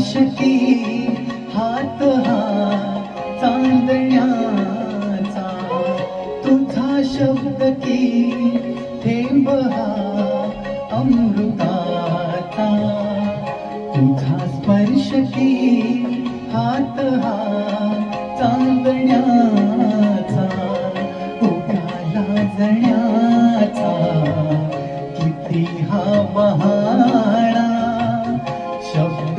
स्पर्श की हात हा चांदण्याचा, तुझा शब्द की थेंब हा अमृताचा, तुझा स्पर्श की हात हा चांदण्याचा, उगाला जण्याचा किती हा बहाणा शब्द